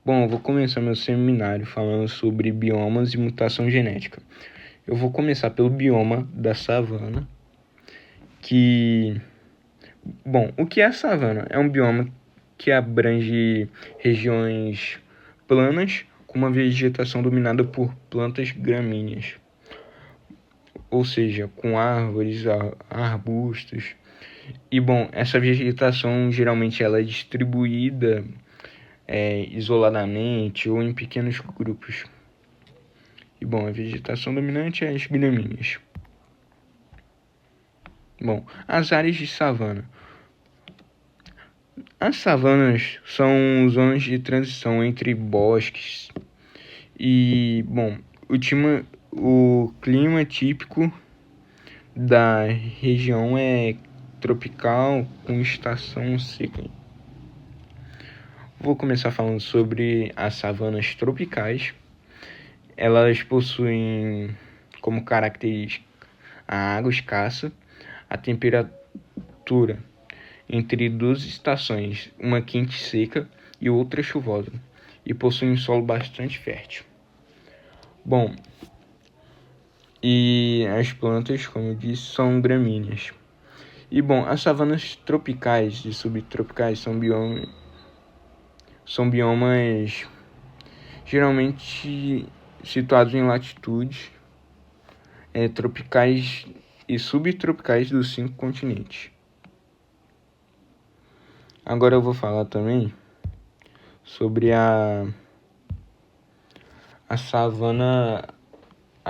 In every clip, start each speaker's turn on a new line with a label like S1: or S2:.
S1: Bom, eu vou começar meu seminário falando sobre biomas e mutação genética. Eu vou começar pelo bioma da savana, o que é a savana? É um bioma que abrange regiões planas com uma vegetação dominada por plantas gramíneas, ou seja, com árvores, arbustos. E essa vegetação geralmente ela é distribuída isoladamente ou em pequenos grupos. E a vegetação dominante é as gramíneas. As áreas de savana. As savanas são zonas de transição entre bosques e, o clima típico da região é tropical com estação seca. Vou começar falando sobre as savanas tropicais. Elas possuem como característica a água escassa, a temperatura entre duas estações, uma quente e seca e outra chuvosa, e possuem um solo bastante fértil. E as plantas, como eu disse, são gramíneas. E as savanas tropicais e subtropicais são biomas geralmente situados em latitudes tropicais e subtropicais dos 5 continentes. Agora eu vou falar também sobre as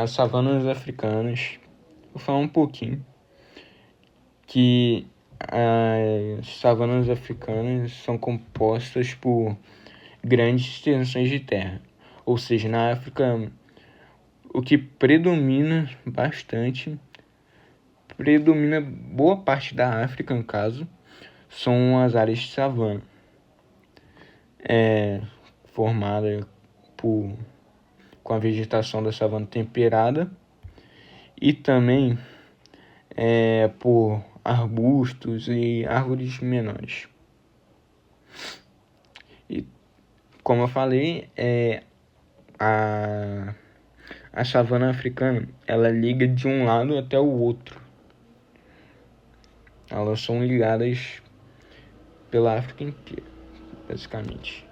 S1: savanas africanas. Vou falar um pouquinho que as savanas africanas são compostas por grandes extensões de terra. Ou seja, na África, o que predomina boa parte da África, no caso, são as áreas de savana, formada com a vegetação da savana temperada e também por arbustos e árvores menores. E, como eu falei, a savana africana ela liga de um lado até o outro. Elas são ligadas pela África inteira, basicamente.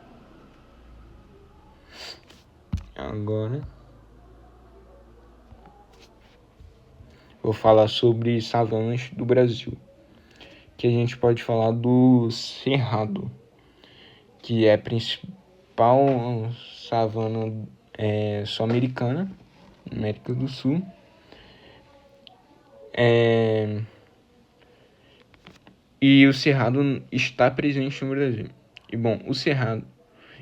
S1: Agora vou falar sobre savanas do Brasil, que a gente pode falar do Cerrado, que é a principal savana sul-americana, América do Sul. E o Cerrado está presente no Brasil. E o Cerrado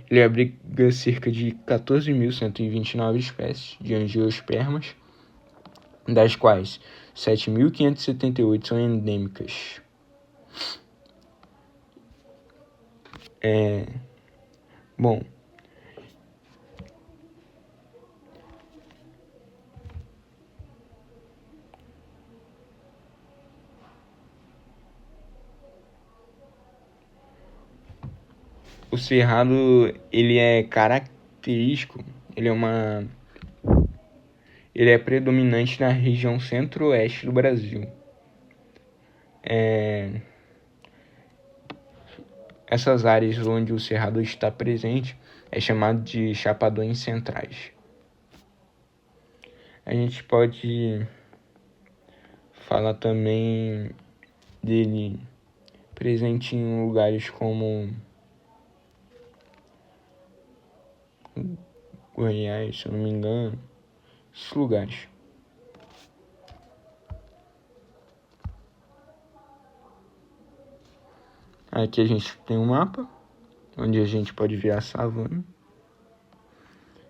S1: ele abriga cerca de 14.129 espécies de angiospermas, das quais 7.578 são endêmicas. O Cerrado ele é característico, ele é predominante na região centro-oeste do Brasil. Essas áreas onde o Cerrado está presente é chamado de chapadões centrais. A gente pode falar também dele presente em lugares como Goiás, se eu não me engano, esses lugares. Aqui a gente tem um mapa, onde a gente pode ver a savana,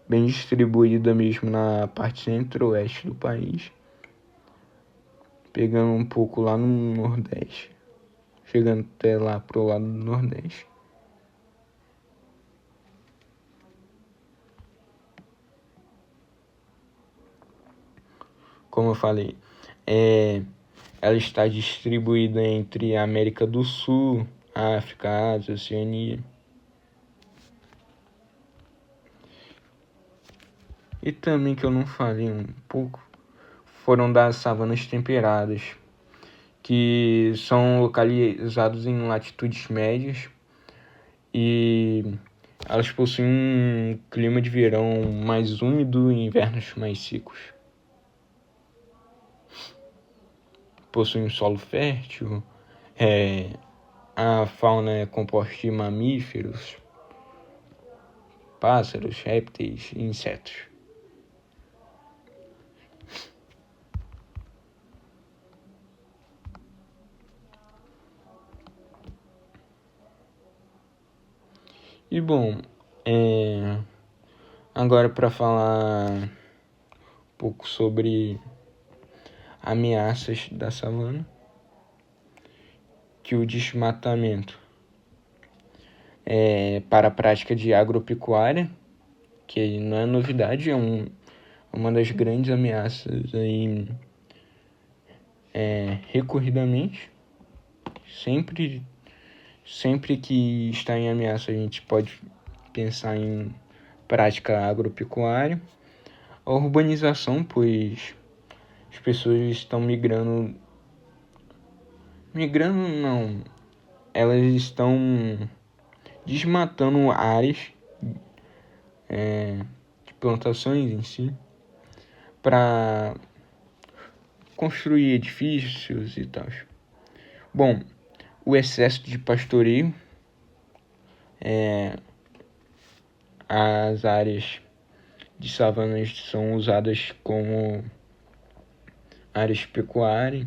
S1: bem distribuída mesmo na parte centro-oeste do país, pegando um pouco lá no Nordeste, chegando até lá pro lado do Nordeste. Como eu falei, ela está distribuída entre a América do Sul, África, Ásia, Oceania. E também que eu não falei um pouco foram das savanas temperadas, que são localizados em latitudes médias e elas possuem um clima de verão mais úmido e invernos mais secos. Possuem um solo fértil, a fauna é composta de mamíferos, pássaros, répteis e insetos. E bom, agora para falar um pouco sobre ameaças da savana, que o desmatamento para a prática de agropecuária, que não é novidade, é uma das grandes ameaças aí, recorridamente. Sempre que está em ameaça a gente pode pensar em prática agropecuária. A urbanização, pois as pessoas estão migrando não, elas estão desmatando áreas de plantações em si para construir edifícios e tal. Bom, o excesso de pastoreio, as áreas de savanas são usadas como áreas pecuárias,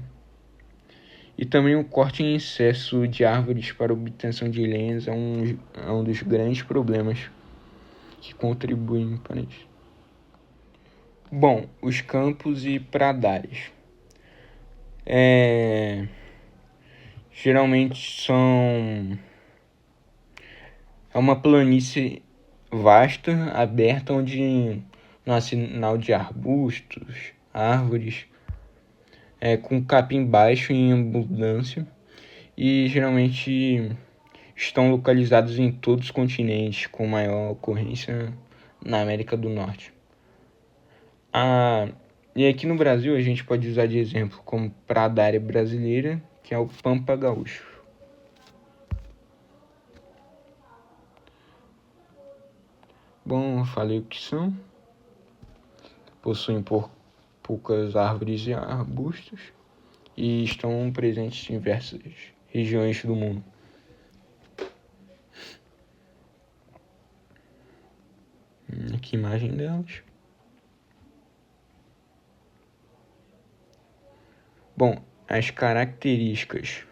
S1: e também o corte em excesso de árvores para obtenção de lenhas é um dos grandes problemas que contribuem para isso. Bom, os campos e pradares. Geralmente é uma planície vasta, aberta, onde não há sinal de arbustos, árvores, com capim baixo em abundância, e geralmente estão localizados em todos os continentes, com maior ocorrência na América do Norte. E aqui no Brasil a gente pode usar de exemplo como pradária brasileira, que é o Pampa Gaúcho. Bom, eu falei o que são. Possuem poucas árvores e arbustos e estão presentes em diversas regiões do mundo. Aqui a imagem delas. Bom, as características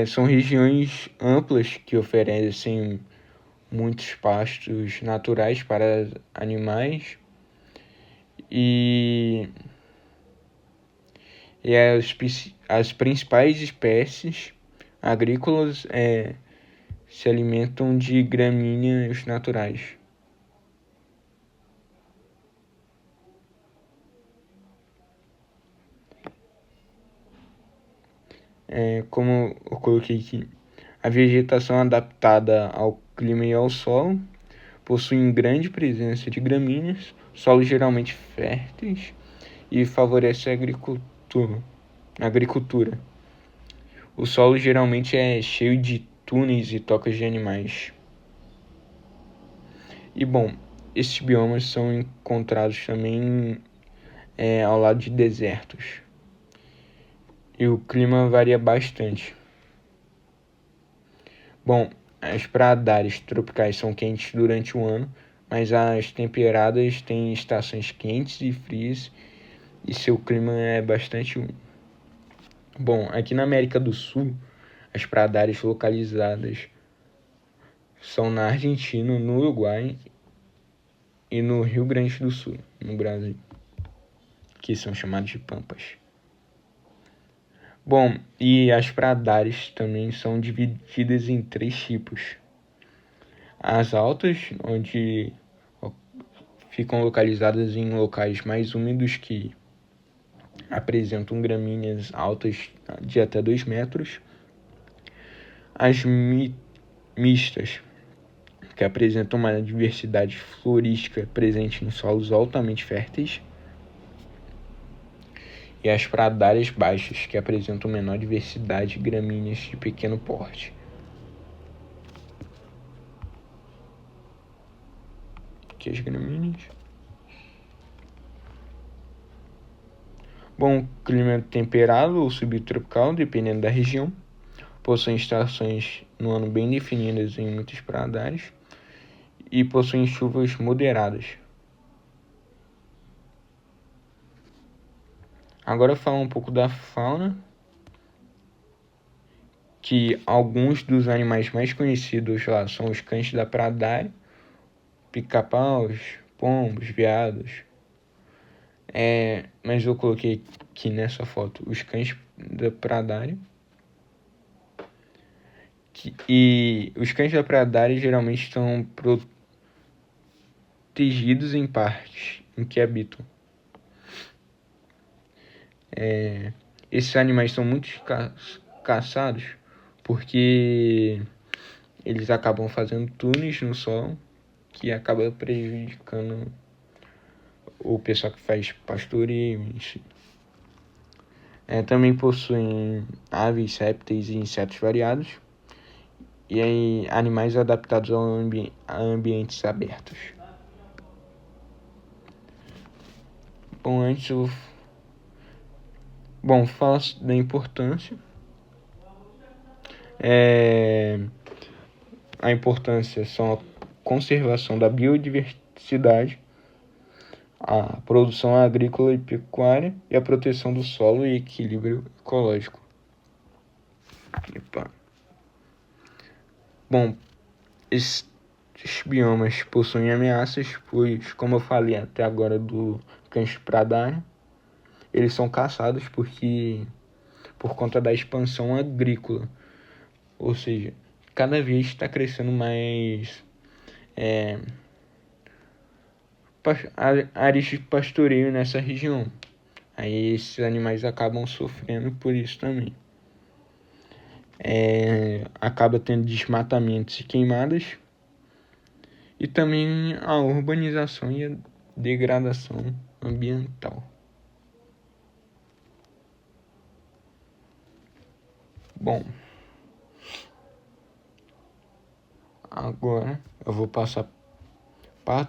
S1: são regiões amplas que oferecem muitos pastos naturais para animais e as principais espécies agrícolas se alimentam de gramíneas naturais. Como eu coloquei aqui, a vegetação adaptada ao clima e ao solo possui grande presença de gramíneas, solos geralmente férteis e favorece a agricultura. O solo geralmente é cheio de túneis e tocas de animais. E bom, esses biomas são encontrados também ao lado de desertos. E o clima varia bastante. Bom, as pradárias tropicais são quentes durante o ano, mas as temperadas têm estações quentes e frias e seu clima é bastante úmido. Bom, aqui na América do Sul, as pradárias localizadas são na Argentina, no Uruguai e no Rio Grande do Sul, no Brasil, que são chamadas de pampas. Bom, e as pradárias também são divididas em 3 tipos. As altas, onde ficam localizadas em locais mais úmidos que apresentam gramíneas altas de até 2 metros. As mistas, que apresentam uma diversidade florística presente em solos altamente férteis, e as pradárias baixas, que apresentam menor diversidade de gramíneas de pequeno porte. Aqui as gramíneas. Bom, o clima é temperado ou subtropical, dependendo da região. Possuem estações no ano bem definidas em muitos pradários e possuem chuvas moderadas. Agora falar um pouco da fauna, que alguns dos animais mais conhecidos lá são os cães da pradária, pica-paus, pombos, veados. Mas eu coloquei aqui nessa foto os cães da pradária. E os cães da pradária geralmente estão protegidos em parques em que habitam. Esses animais são muito caçados porque eles acabam fazendo túneis no solo que acaba prejudicando o pessoal que faz pastoreio. Também possuem aves, répteis e insetos variados e animais adaptados a ambientes abertos. Fala da importância. A importância são a conservação da biodiversidade, a produção agrícola e pecuária e a proteção do solo e equilíbrio ecológico. Esses biomas possuem ameaças, pois, como eu falei até agora do cães pradário, eles são caçados por conta da expansão agrícola. Ou seja, cada vez está crescendo mais áreas de pastoreio nessa região. Aí esses animais acabam sofrendo por isso também. Acaba tendo desmatamentos e queimadas. E também a urbanização e a degradação ambiental. Bom, agora eu vou passar para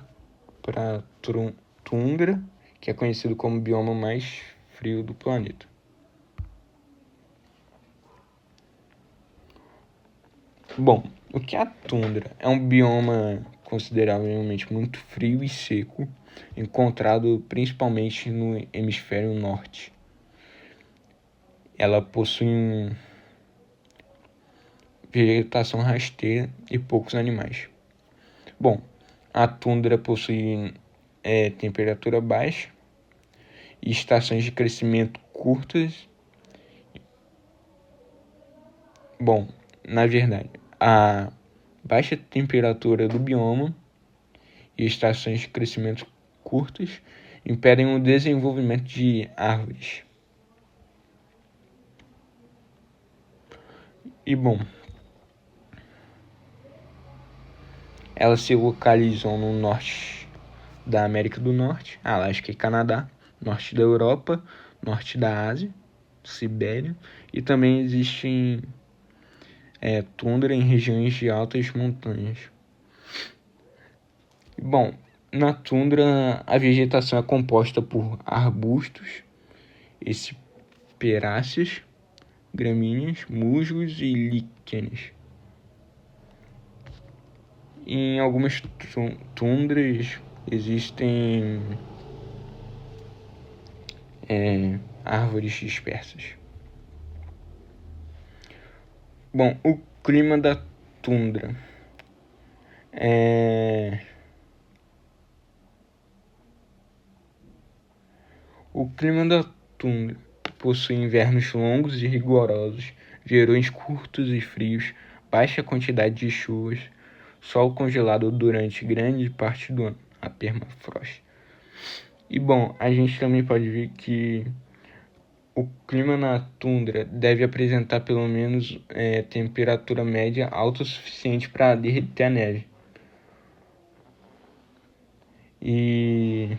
S1: tundra, que é conhecido como o bioma mais frio do planeta. Bom, o que é a tundra? É um bioma consideravelmente muito frio e seco, encontrado principalmente no hemisfério norte. Ela possui vegetação rasteira e poucos animais. Bom, a tundra possui temperatura baixa e estações de crescimento curtas. Bom, na verdade, a baixa temperatura do bioma e estações de crescimento curtas impedem o desenvolvimento de árvores. E bom, elas se localizam no norte da América do Norte, Alasca e Canadá, norte da Europa, norte da Ásia, Sibéria, e também existem tundra em regiões de altas montanhas. Bom, na tundra a vegetação é composta por arbustos, esperáceas, gramíneas, musgos e líquenes. Em algumas tundras existem árvores dispersas. Bom, o clima da tundra possui invernos longos e rigorosos, verões curtos e frios, baixa quantidade de chuvas, sol congelado durante grande parte do ano, a permafrost. E bom, a gente também pode ver que o clima na tundra deve apresentar pelo menos temperatura média alta o suficiente para derreter a neve. e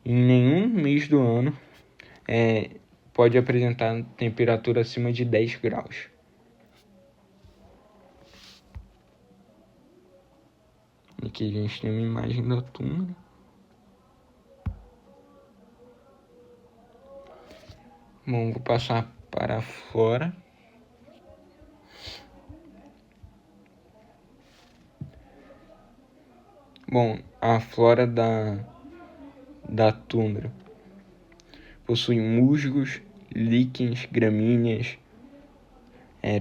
S1: em nenhum mês do ano pode apresentar temperatura acima de 10 graus. Aqui a gente tem uma imagem da tundra. Bom, vou passar para a flora. Bom, a flora da tundra possui musgos, líquens, gramíneas,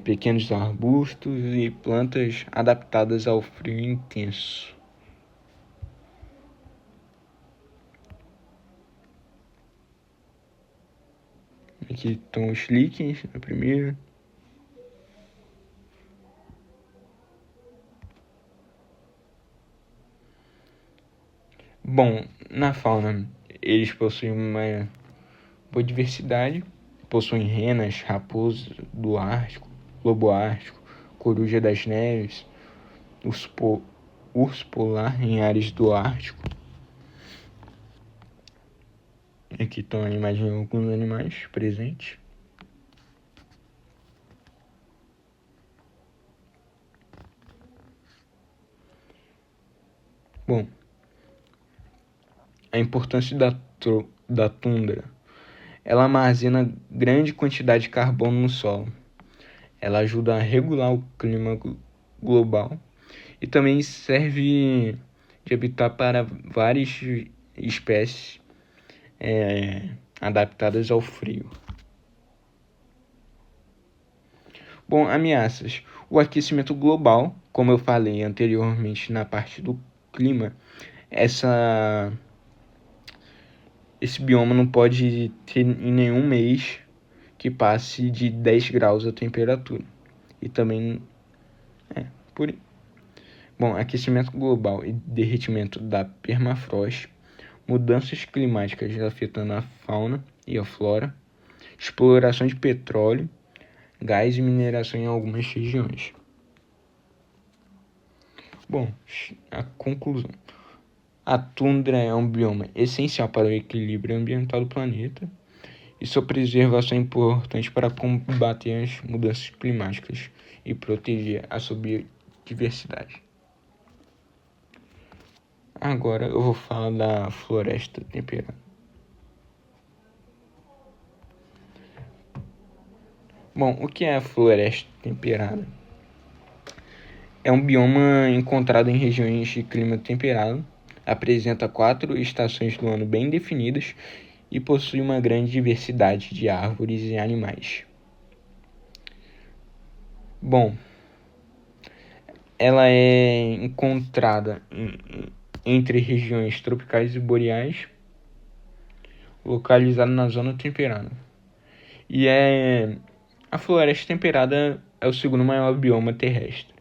S1: pequenos arbustos e plantas adaptadas ao frio intenso. Aqui estão os líquens na primeira. Bom, na fauna eles possuem uma boa diversidade. Possuem renas, raposas do Ártico, lobo ártico, coruja das neves, urso polar em áreas do Ártico. Aqui estão a imagem de alguns animais presentes. Bom, a importância da tundra. Ela armazena grande quantidade de carbono no solo. Ela ajuda a regular o clima global e também serve de habitat para várias espécies adaptadas ao frio. Bom, ameaças. O aquecimento global, como eu falei anteriormente na parte do clima, esse bioma não pode ter em nenhum mês que passe de 10 graus a temperatura. E também por bom, aquecimento global e derretimento da permafrost, mudanças climáticas afetando a fauna e a flora, exploração de petróleo, gás e mineração em algumas regiões. Bom, a conclusão. A tundra é um bioma essencial para o equilíbrio ambiental do planeta e sua preservação é importante para combater as mudanças climáticas e proteger a sua biodiversidade. Agora eu vou falar da floresta temperada. Bom, o que é a floresta temperada? É um bioma encontrado em regiões de clima temperado, apresenta 4 estações do ano bem definidas e possui uma grande diversidade de árvores e animais. Bom, ela é encontrada entre regiões tropicais e boreais, localizada na zona temperada. E a floresta temperada é o segundo maior bioma terrestre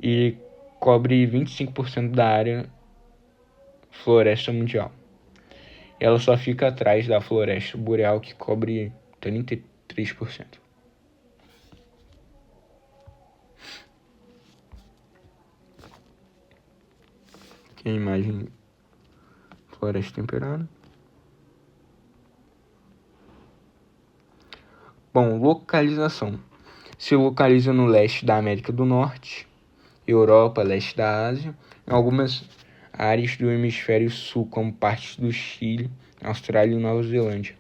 S1: e cobre 25% da área floresta mundial. Ela só fica atrás da floresta boreal, que cobre 33%. Aqui a imagem floresta temperada. Bom, localização. Se localiza no leste da América do Norte, Europa, leste da Ásia, em algumas áreas do hemisfério sul, como partes do Chile, Austrália e Nova Zelândia.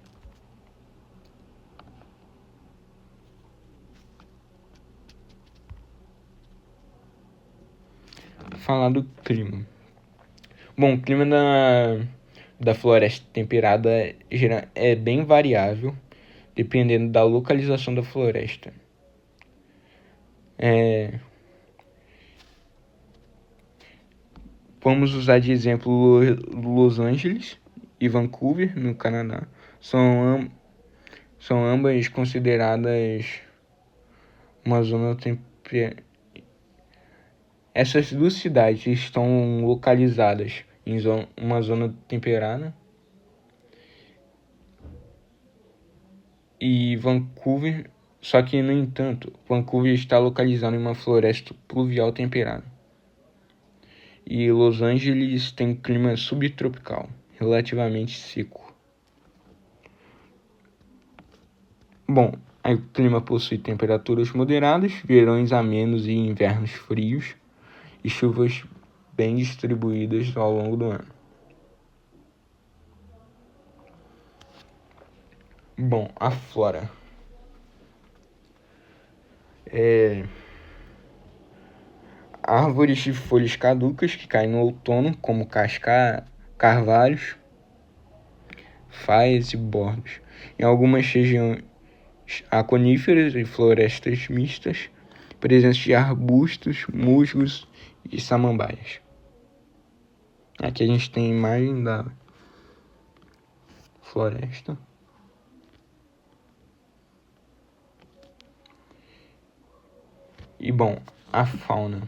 S1: Falar do clima. Bom, o clima da floresta temperada é bem variável, dependendo da localização da floresta. Vamos usar de exemplo Los Angeles e Vancouver, no Canadá. São ambas consideradas uma zona temperada. Essas duas cidades estão localizadas em uma zona temperada. E Vancouver, só que, no entanto, Vancouver está localizado em uma floresta pluvial temperada. e Los Angeles tem clima subtropical, relativamente seco. Bom, o clima possui temperaturas moderadas, verões amenos e invernos frios, e chuvas bem distribuídas ao longo do ano. Bom, a flora. Árvores de folhas caducas que caem no outono, como carvalhos, faias e bordos. Em algumas regiões há coníferas e florestas mistas, presença de arbustos, musgos e samambaias. Aqui a gente tem a imagem da floresta. E bom, a fauna.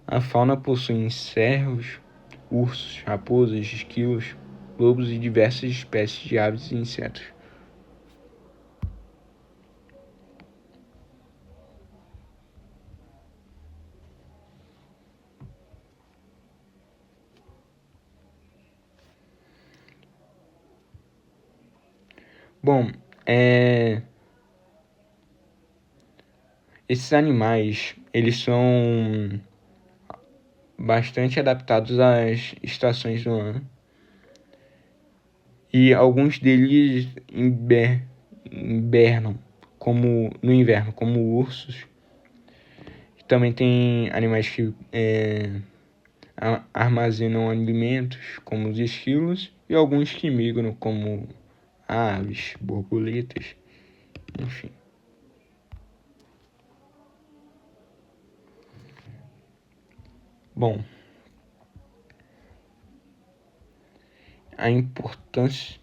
S1: A fauna possui cervos, ursos, raposas, esquilos, lobos e diversas espécies de aves e insetos. Bom, esses animais, eles são bastante adaptados às estações do ano. E alguns deles hibernam no inverno, como ursos. Também tem animais que armazenam alimentos, como os esquilos, e alguns que migram, como aves, borboletas, enfim. Bom, a importância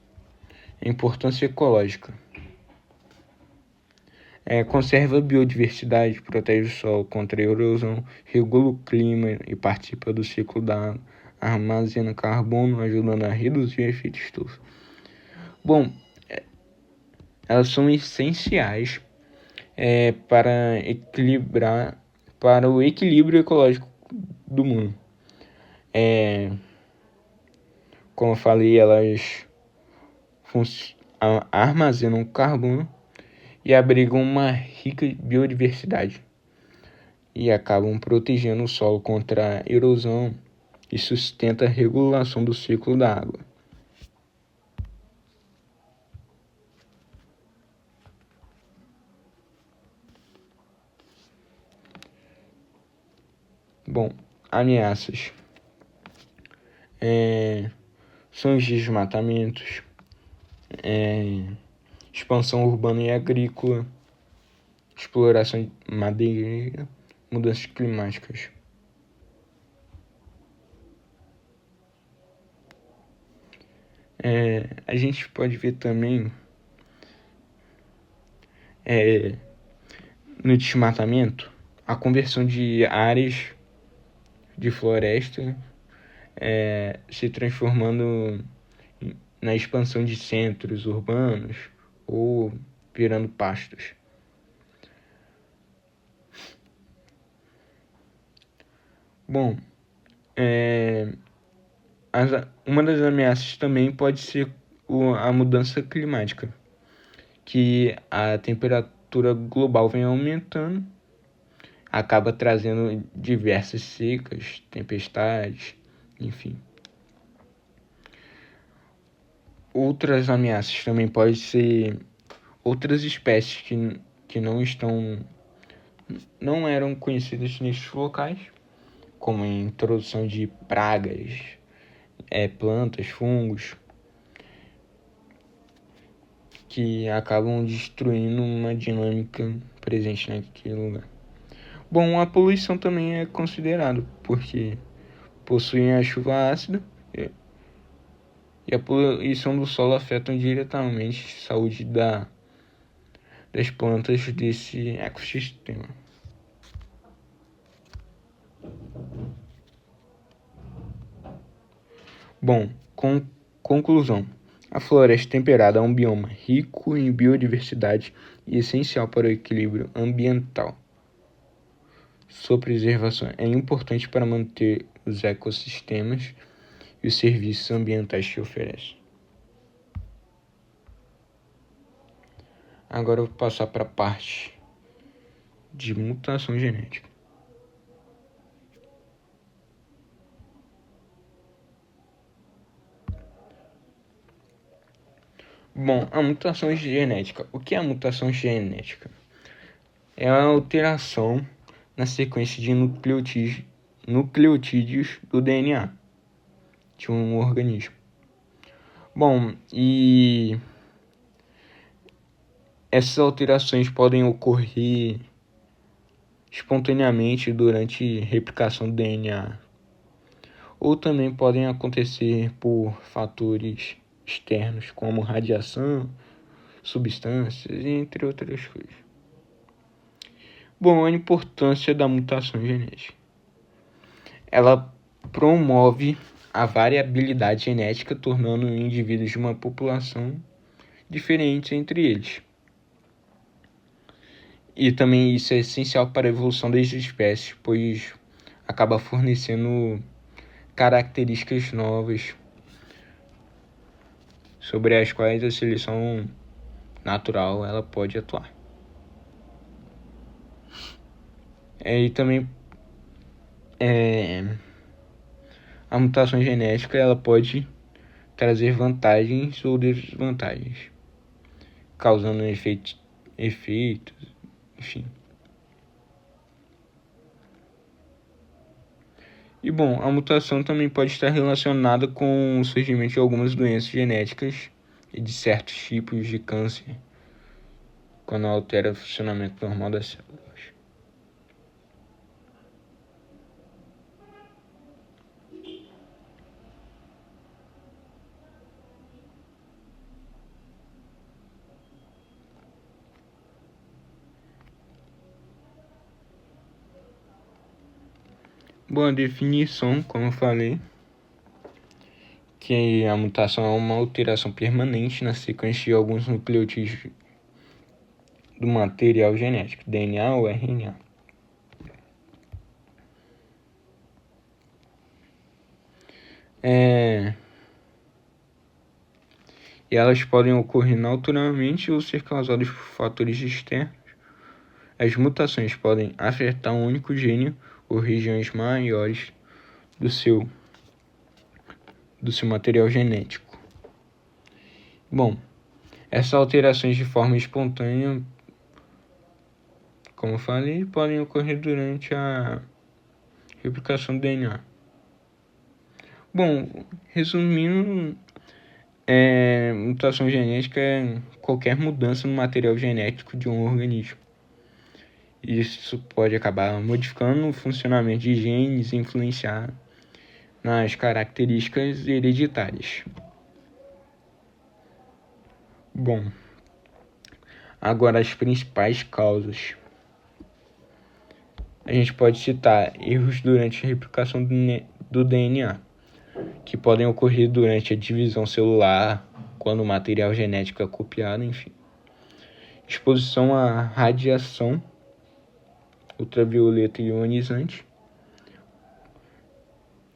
S1: ecológica. Conserva a biodiversidade, protege o solo contra a erosão, regula o clima e participa do ciclo da água, armazena carbono, ajudando a reduzir o efeito estufa. Bom, elas são essenciais para o equilíbrio ecológico do mundo. Como eu falei, elas armazenam carbono e abrigam uma rica biodiversidade e acabam protegendo o solo contra a erosão e sustenta a regulação do ciclo da água. Bom, ameaças são os desmatamentos, expansão urbana e agrícola, exploração de madeira, mudanças climáticas. A gente pode ver também no desmatamento a conversão de áreas de floresta se transformando na expansão de centros urbanos ou virando pastos. Bom, uma das ameaças também pode ser a mudança climática, que a temperatura global vem aumentando, acaba trazendo diversas secas, tempestades, enfim. Outras ameaças também podem ser outras espécies que não eram conhecidas nesses locais, como a introdução de pragas, plantas, fungos, que acabam destruindo uma dinâmica presente naquele lugar. Bom, a poluição também é considerada, porque possuem a chuva ácida e a poluição do solo afetam diretamente a saúde das plantas desse ecossistema. Bom, conclusão. A floresta temperada é um bioma rico em biodiversidade e essencial para o equilíbrio ambiental. Sua preservação é importante para manter os ecossistemas e os serviços ambientais que oferece. Agora eu vou passar para a parte de mutação genética. Bom, a mutação genética. O que é a mutação genética? É a alteração na sequência de nucleotídeos do DNA de um organismo. Bom, e essas alterações podem ocorrer espontaneamente durante replicação do DNA, ou também podem acontecer por fatores externos, como radiação, substâncias, entre outras coisas. Bom, a importância da mutação genética. Ela promove a variabilidade genética, tornando indivíduos de uma população diferentes entre eles. E também isso é essencial para a evolução das espécies, pois acaba fornecendo características novas sobre as quais a seleção natural ela pode atuar. E também a mutação genética ela pode trazer vantagens ou desvantagens, causando efeitos, enfim. E bom, a mutação também pode estar relacionada com o surgimento de algumas doenças genéticas e de certos tipos de câncer, quando altera o funcionamento normal das células. Bom, a definição, como eu falei, que a mutação é uma alteração permanente na sequência de alguns nucleotídeos do material genético, DNA ou RNA. E elas podem ocorrer naturalmente ou ser causadas por fatores externos. As mutações podem afetar um único gene ou regiões maiores do seu material genético. Bom, essas alterações de forma espontânea, como eu falei, podem ocorrer durante a replicação do DNA. Bom, resumindo, mutação genética é qualquer mudança no material genético de um organismo. Isso pode acabar modificando o funcionamento de genes e influenciar nas características hereditárias. Bom, agora as principais causas. A gente pode citar erros durante a replicação do DNA, que podem ocorrer durante a divisão celular, quando o material genético é copiado, enfim. Exposição à radiação ultravioleta ionizante,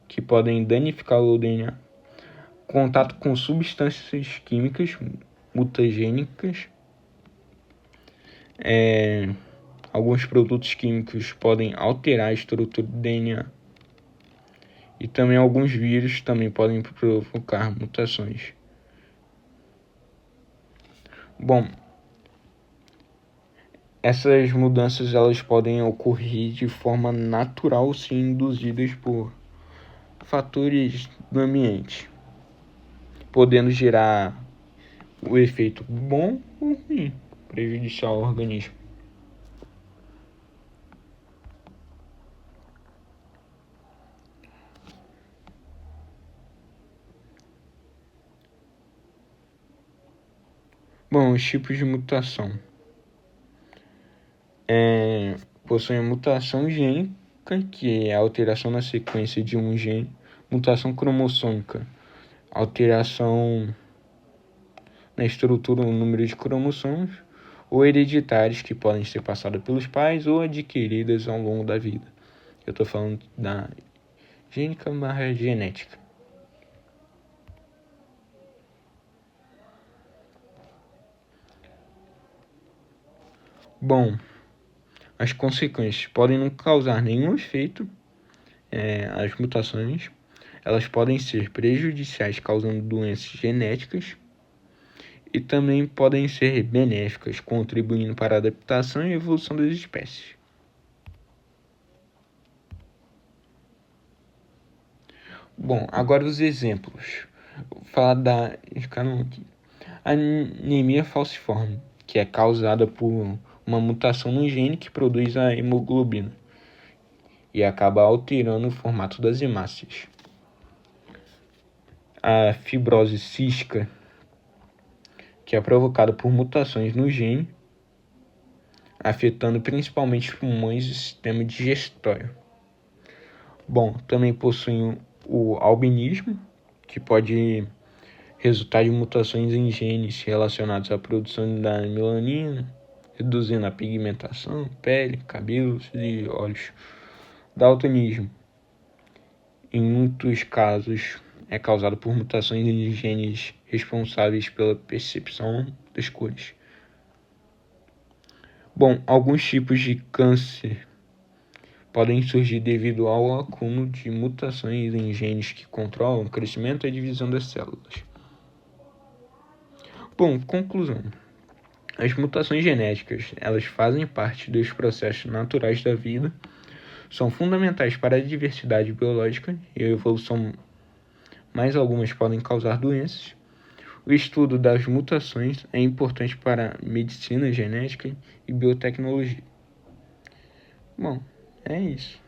S1: que podem danificar o DNA. Contato com substâncias químicas mutagênicas. Alguns produtos químicos podem alterar a estrutura do DNA. E também alguns vírus também podem provocar mutações. Bom, essas mudanças elas podem ocorrer de forma natural, se induzidas por fatores do ambiente, podendo gerar o efeito bom ou ruim, prejudicial ao organismo. Bom, os tipos de mutação. Possuem mutação gênica, que é a alteração na sequência de um gene. Mutação cromossômica, alteração na estrutura ou número de cromossomos. ou hereditárias que podem ser passadas pelos pais ou adquiridas ao longo da vida. Eu estou falando da genética. Bom, as consequências podem não causar nenhum efeito. As mutações, elas podem ser prejudiciais, causando doenças genéticas, e também podem ser benéficas, contribuindo para a adaptação e evolução das espécies. Bom, agora os exemplos. Vou falar da anemia falciforme, que é causada por uma mutação no gene que produz a hemoglobina e acaba alterando o formato das hemácias. A fibrose cística, que é provocada por mutações no gene, afetando principalmente os pulmões e o sistema digestório. Bom, também possui o albinismo, que pode resultar de mutações em genes relacionados à produção da melanina, reduzindo a pigmentação, pele, cabelos e olhos. Daltonismo, em muitos casos, é causado por mutações em genes responsáveis pela percepção das cores. Bom, alguns tipos de câncer podem surgir devido ao acúmulo de mutações em genes que controlam o crescimento e a divisão das células. Bom, conclusão. As mutações genéticas, elas fazem parte dos processos naturais da vida, são fundamentais para a diversidade biológica e a evolução, mas algumas podem causar doenças. O estudo das mutações é importante para a medicina genética e biotecnologia. Bom, é isso.